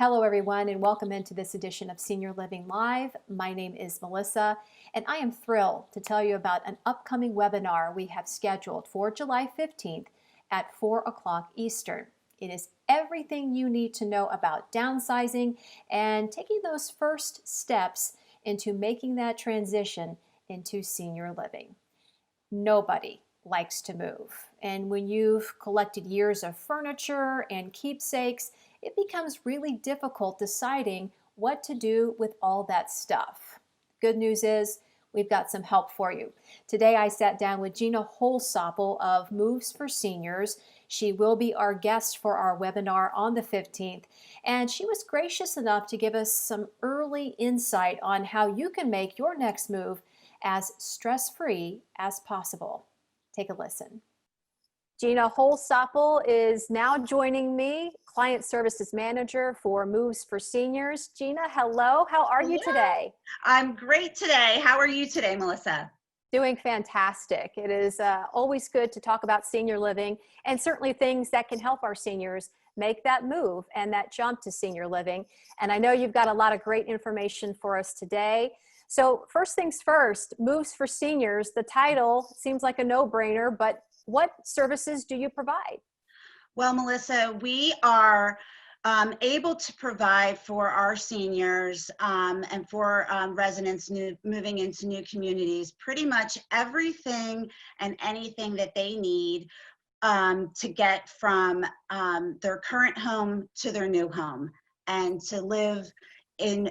Hello, everyone, and welcome into this edition of Senior Living Live. My name is Melissa, and I am thrilled to tell you about an upcoming webinar we have scheduled for July 15th at 4 o'clock Eastern. It is everything you need to know about downsizing and taking those first steps into making that transition into senior living. Nobody likes to move. And when you've collected years of furniture and keepsakes, it becomes really difficult deciding what to do with all that stuff. Good news is we've got some help for you. Today I sat down with Gina Holsopple of Moves for Seniors. She will be our guest for our webinar on the 15th, and she was gracious enough to give us some early insight on how you can make your next move as stress-free as possible. Take a listen. Gina Holsopple is now joining me, Client Services Manager for Moves for Seniors. Gina, hello. How are you today? I'm great today. How are you today, Melissa? Doing fantastic. It is always good to talk about senior living and certainly things that can help our seniors make that move and that jump to senior living. And I know you've got a lot of great information for us today. So first things first, Moves for Seniors, the title seems like a no-brainer, but what services do you provide? Well, Melissa, we are able to provide for our seniors and for residents moving into new communities pretty much everything and anything that they need to get from their current home to their new home and to live in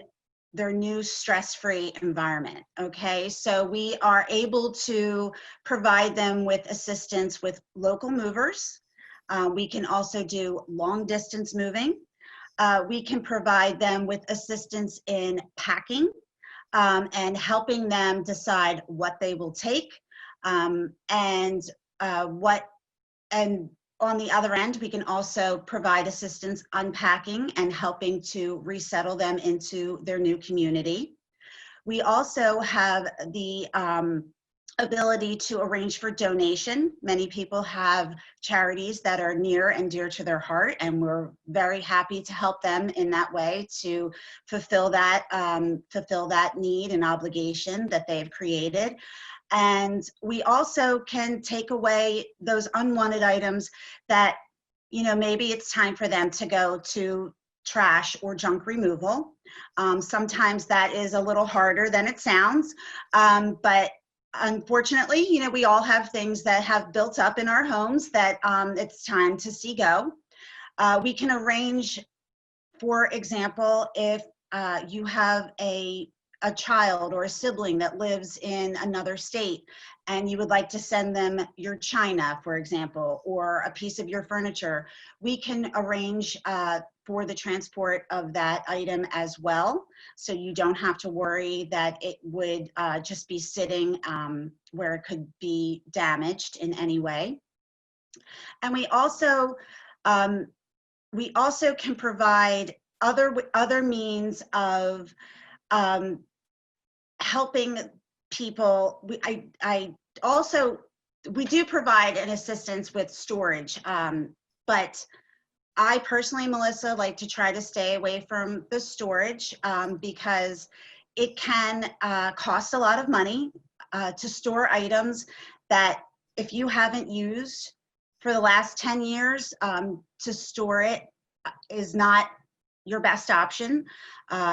their new stress-free environment. Okay, so we are able to provide them with assistance with local movers. We can also do long distance moving. We can provide them with assistance in packing and helping them decide what they will take and on the other end, we can also provide assistance unpacking and helping to resettle them into their new community. We also have the ability to arrange for donation. Many people have charities that are near and dear to their heart, and we're very happy to help them in that way to fulfill that need and obligation that they've created. And we also can take away those unwanted items that, maybe it's time for them to go to trash or junk removal. Sometimes that is a little harder than it sounds, but unfortunately, we all have things that have built up in our homes that it's time to see go. We can arrange, for example, if you have a child or a sibling that lives in another state and you would like to send them your china, for example, or a piece of your furniture, we can arrange for the transport of that item as well. So you don't have to worry that it would just be sitting where it could be damaged in any way. And we also can provide other means of helping people. We do provide an assistance with storage, but I personally, Melissa, like to try to stay away from the storage because it can cost a lot of money to store items that if you haven't used for the last 10 years, to store it is not your best option.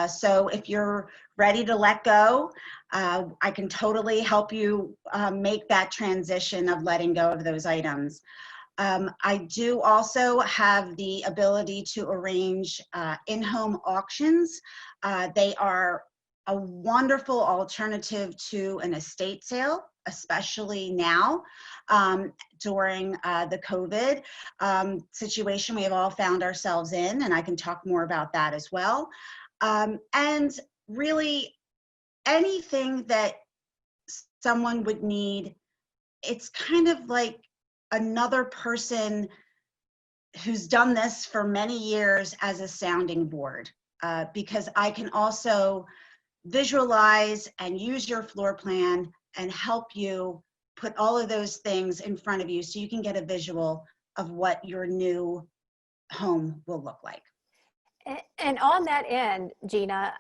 So if you're ready to let go, I can totally help you make that transition of letting go of those items. I do also have the ability to arrange in-home auctions. They are a wonderful alternative to an estate sale, especially now during the COVID situation we have all found ourselves in, and I can talk more about that as well. And really anything that someone would need, it's kind of like another person who's done this for many years as a sounding board, because I can also visualize and use your floor plan and help you put all of those things in front of you so you can get a visual of what your new home will look like. And on that end, Gina,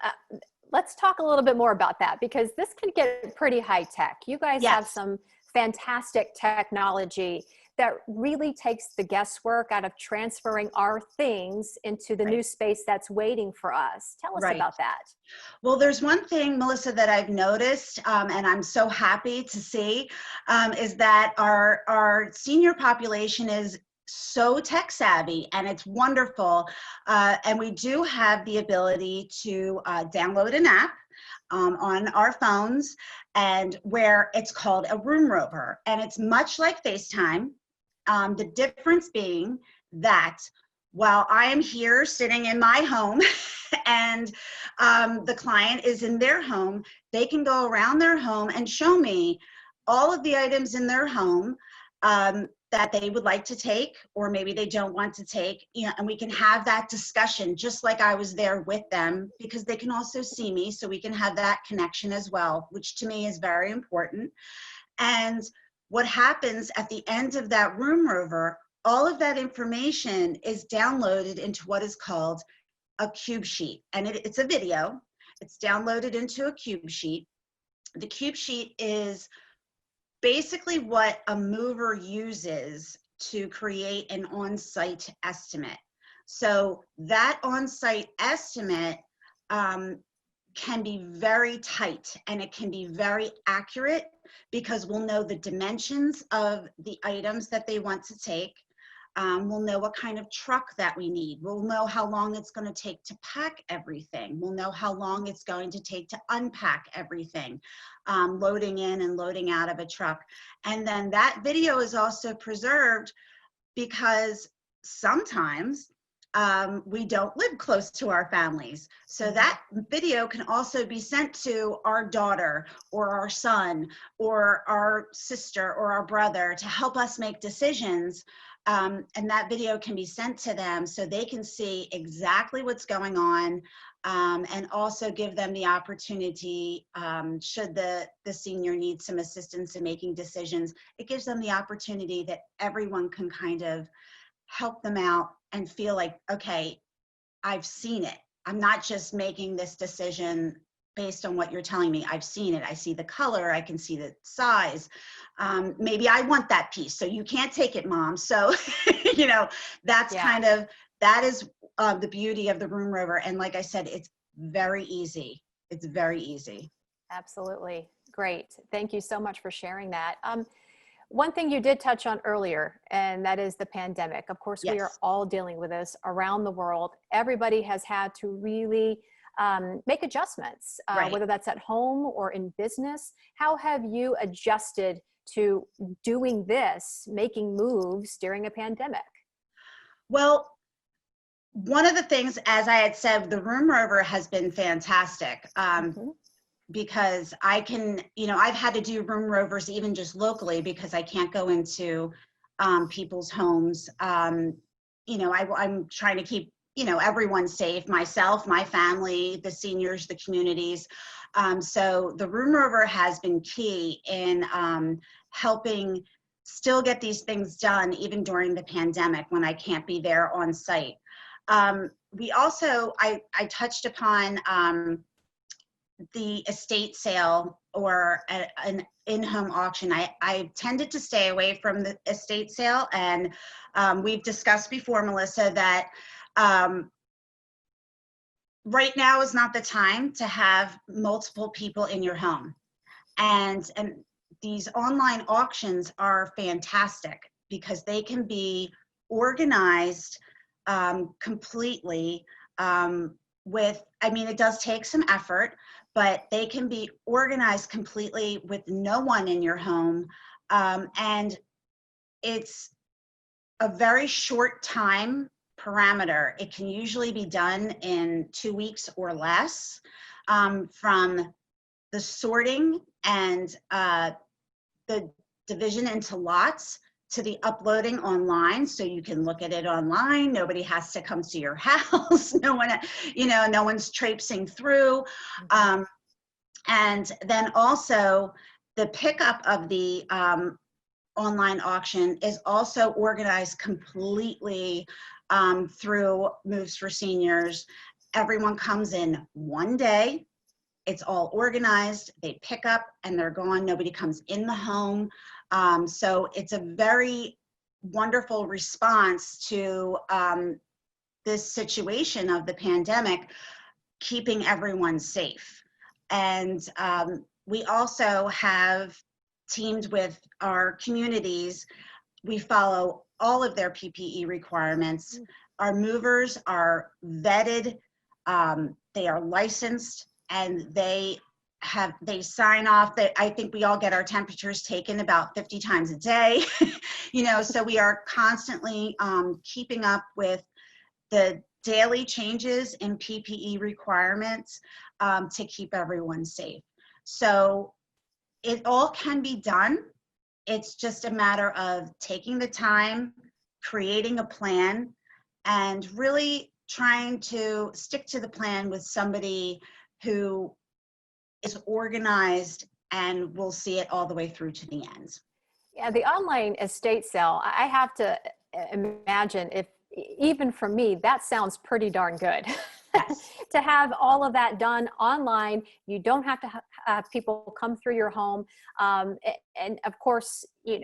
let's talk a little bit more about that, because this can get pretty high tech. You guys have Yes, some fantastic technology that really takes the guesswork out of transferring our things into the right, new space that's waiting for us. Tell us right. about that. Well, there's one thing, Melissa, that I've noticed, and I'm so happy to see, is that our senior population is so tech savvy, and it's wonderful. And we do have the ability to download an app on our phones, and where it's called a room rover, and it's much like FaceTime. The difference being that while I am here sitting in my home and the client is in their home, they can go around their home and show me all of the items in their home that they would like to take, or maybe they don't want to take, you know, and we can have that discussion just like I was there with them, because they can also see me, so we can have that connection as well, which to me is very important. And what happens at the end of that room rover, all of that information is downloaded into what is called a cube sheet. And it's a video. It's downloaded into a cube sheet. The cube sheet is basically what a mover uses to create an on-site estimate. So that on-site estimate can be very tight, and it can be very accurate, because we'll know the dimensions of the items that they want to take. We'll know what kind of truck that we need. We'll know how long it's going to take to pack everything. We'll know how long it's going to take to unpack everything, loading in and loading out of a truck. And then that video is also preserved, because sometimes we don't live close to our families. So that video can also be sent to our daughter or our son or our sister or our brother to help us make decisions. And that video can be sent to them so they can see exactly what's going on, and also give them the opportunity, should the senior need some assistance in making decisions, it gives them the opportunity that everyone can kind of help them out and feel like, okay, I've seen it. I'm not just making this decision based on what you're telling me. I've seen it. I see the color. I can see the size. Maybe I want that piece, so you can't take it, Mom. So, you know, that's Yeah, that is the beauty of the room rover. And like I said, it's very easy. It's very easy. absolutely. Great. Thank you so much for sharing that. One thing you did touch on earlier, and that is the pandemic. Of course, we are Yes. all dealing with this around the world. Everybody has had to really make adjustments, Right. whether that's at home or in business. How have you adjusted to doing this, making moves during a pandemic? Well, one of the things, as I had said, the room rover has been fantastic. Mhm. Because I can, you know, I've had to do room rovers even just locally, because I can't go into people's homes. You know, I'm trying to keep, you know, everyone safe, myself, my family, the seniors, the communities. So the room rover has been key in helping still get these things done, even during the pandemic when I can't be there on site. We also, I touched upon the estate sale or an in-home auction. I tended to stay away from the estate sale, and we've discussed before, Melissa, that right now is not the time to have multiple people in your home. And these online auctions are fantastic, because they can be organized completely, with, I mean, it does take some effort, but they can be organized completely with no one in your home. And it's a very short time parameter. It can usually be done in 2 weeks or less, from the sorting and the division into lots to the uploading online, so you can look at it online. Nobody has to come to your house. No one, you know, no one's traipsing through. And then also the pickup of the online auction is also organized completely through Moves for Seniors. Everyone comes in one day. It's all organized. They pick up and they're gone. Nobody comes in the home. So it's a very wonderful response to this situation of the pandemic, keeping everyone safe. And we also have teamed with our communities. We follow all of their PPE requirements. Our movers are vetted, they are licensed, and they sign off that I think we all get our temperatures taken about 50 times a day. So we are constantly keeping up with the daily changes in PPE requirements to keep everyone safe. So it all can be done. It's just a matter of taking the time, creating a plan, and really trying to stick to the plan with somebody who is organized and will see it all the way through to the end. Yeah, the online estate sale, I have to imagine, if even for me, that sounds pretty darn good. Yes. To have all of that done online, you don't have to have people come through your home. And of course, you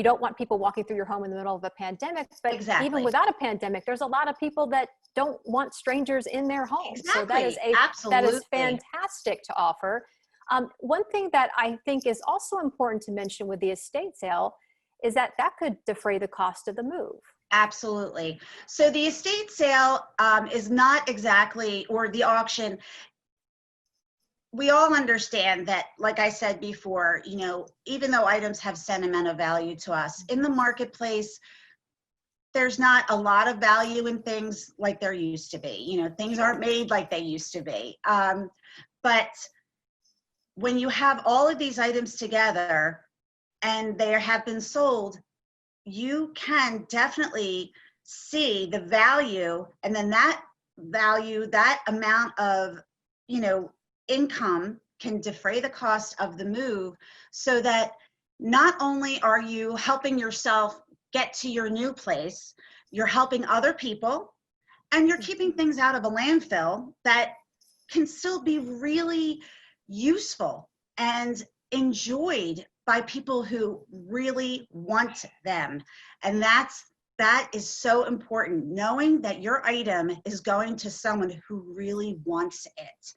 don't want people walking through your home in the middle of a pandemic, but Exactly. even without a pandemic, there's a lot of people that don't want strangers in their homes. Exactly. So that is Absolutely. fantastic to offer. One thing that I think is also important to mention with the estate sale is that could defray the cost of the move. Absolutely. So the estate sale is not exactly, or the auction, we all understand that, like I said before, even though items have sentimental value to us, in the marketplace, there's not a lot of value in things like there used to be. Things aren't made like they used to be. But when you have all of these items together and they have been sold, you can definitely see the value, and then that value, that amount of, income can defray the cost of the move, so that not only are you helping yourself get to your new place, you're helping other people, and you're keeping things out of a landfill that can still be really useful and enjoyed by people who really want them. And that is so important, knowing that your item is going to someone who really wants it.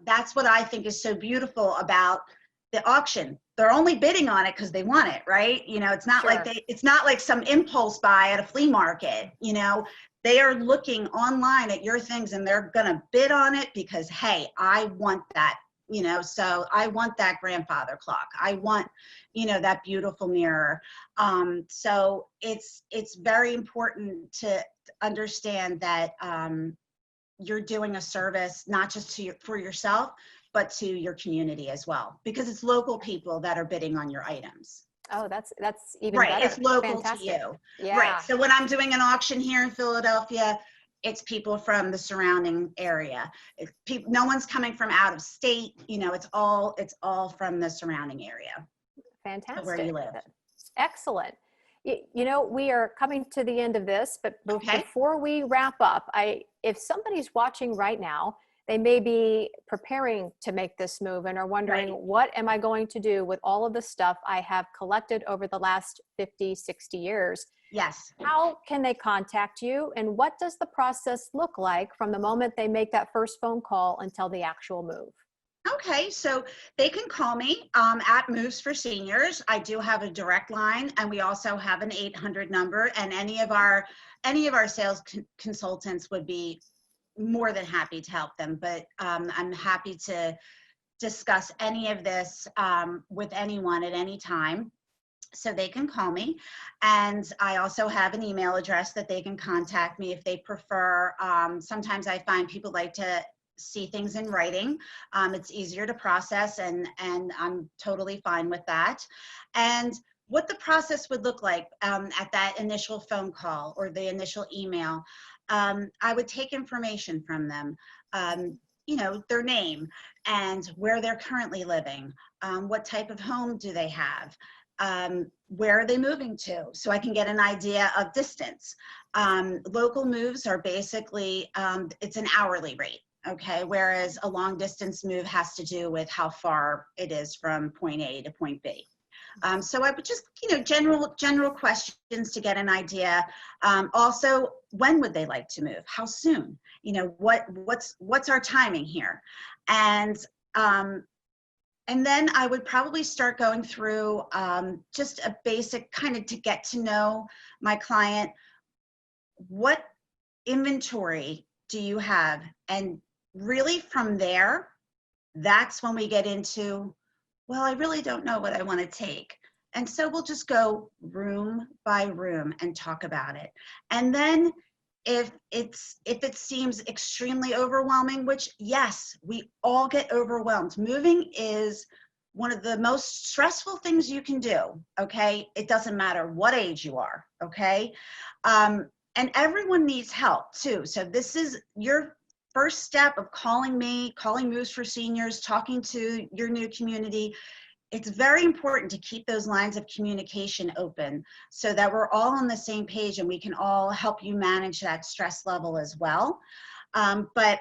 That's what I think is so beautiful about the auction. They're only bidding on it because they want it, right? It's not Sure. like it's not like some impulse buy at a flea market. They are looking online at your things and they're gonna bid on it because, hey, I want that. So I want that grandfather clock. I want, that beautiful mirror. So it's very important to understand that you're doing a service, not just for yourself, but to your community as well, because it's local people that are bidding on your items. Oh, that's even right. better. It's local Fantastic. to you. Yeah. Right. So when I'm doing an auction here in Philadelphia, it's people from the surrounding area. No one's coming from out of state. It's all from the surrounding area. Fantastic. Where you live. Excellent. We are coming to the end of this, but Okay. before we wrap up, if somebody's watching right now, they may be preparing to make this move and are wondering, Right. What am I going to do with all of the stuff I have collected over the last 50, 60 years? Yes. How can they contact you? And what does the process look like from the moment they make that first phone call until the actual move? Okay, so they can call me at Moves for Seniors. I do have a direct line, and we also have an 800 number, and any of our sales consultants would be more than happy to help them. But I'm happy to discuss any of this with anyone at any time. So they can call me, and I also have an email address that they can contact me if they prefer. Sometimes I find people like to see things in writing. It's easier to process, and I'm totally fine with that. And what the process would look like at that initial phone call or the initial email, I would take information from them, their name and where they're currently living, what type of home do they have, Where are they moving to? So I can get an idea of distance. Local moves are basically, it's an hourly rate, okay? Whereas a long distance move has to do with how far it is from point A to point B. So I would just, general questions to get an idea. Also, when would they like to move? How soon? What's our timing here? And then I would probably start going through just a basic kind of to get to know my client. What inventory do you have? And really from there, that's when we get into, well, I really don't know what I want to take. And so we'll just go room by room and talk about it. And then if it seems extremely overwhelming, which yes, we all get overwhelmed. Moving is one of the most stressful things you can do, okay? It doesn't matter what age you are, okay? And everyone needs help too. So this is your first step of calling me, calling Moves for Seniors, talking to your new community. It's very important to keep those lines of communication open so that we're all on the same page and we can all help you manage that stress level as well. But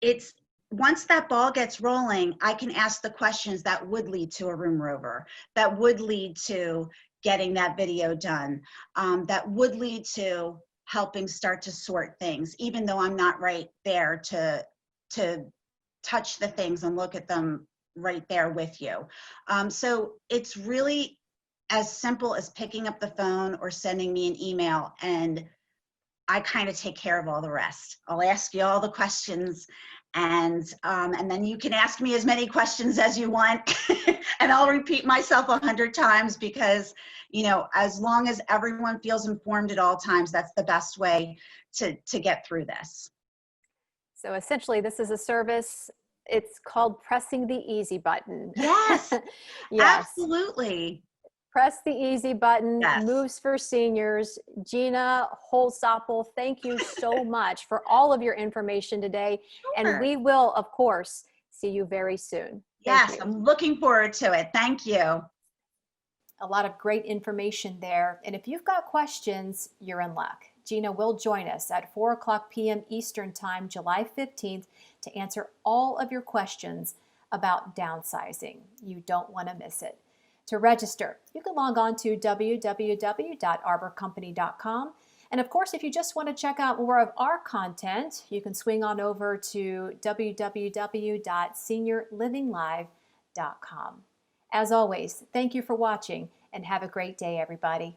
it's once that ball gets rolling, I can ask the questions that would lead to a room rover, that would lead to getting that video done, that would lead to helping start to sort things, even though I'm not right there to touch the things and look at them right there with you. So it's really as simple as picking up the phone or sending me an email, and I kind of take care of all the rest. I'll ask you all the questions, and then you can ask me as many questions as you want, and I'll repeat myself 100 times because, as long as everyone feels informed at all times, that's the best way to get through this. So essentially, this is a service. It's called pressing the easy button. Yes, Yes. absolutely. Press the easy button, Yes. Moves for Seniors. Gina Holsopple, thank you so much for all of your information today. Sure. And we will, of course, see you very soon. Yes, I'm looking forward to it. Thank you. A lot of great information there. And if you've got questions, you're in luck. Gina will join us at 4:00 p.m. Eastern Time, July 15th, to answer all of your questions about downsizing. You don't want to miss it. To register, you can log on to www.arborcompany.com. And of course, if you just want to check out more of our content, you can swing on over to www.seniorlivinglive.com. As always, thank you for watching and have a great day, everybody.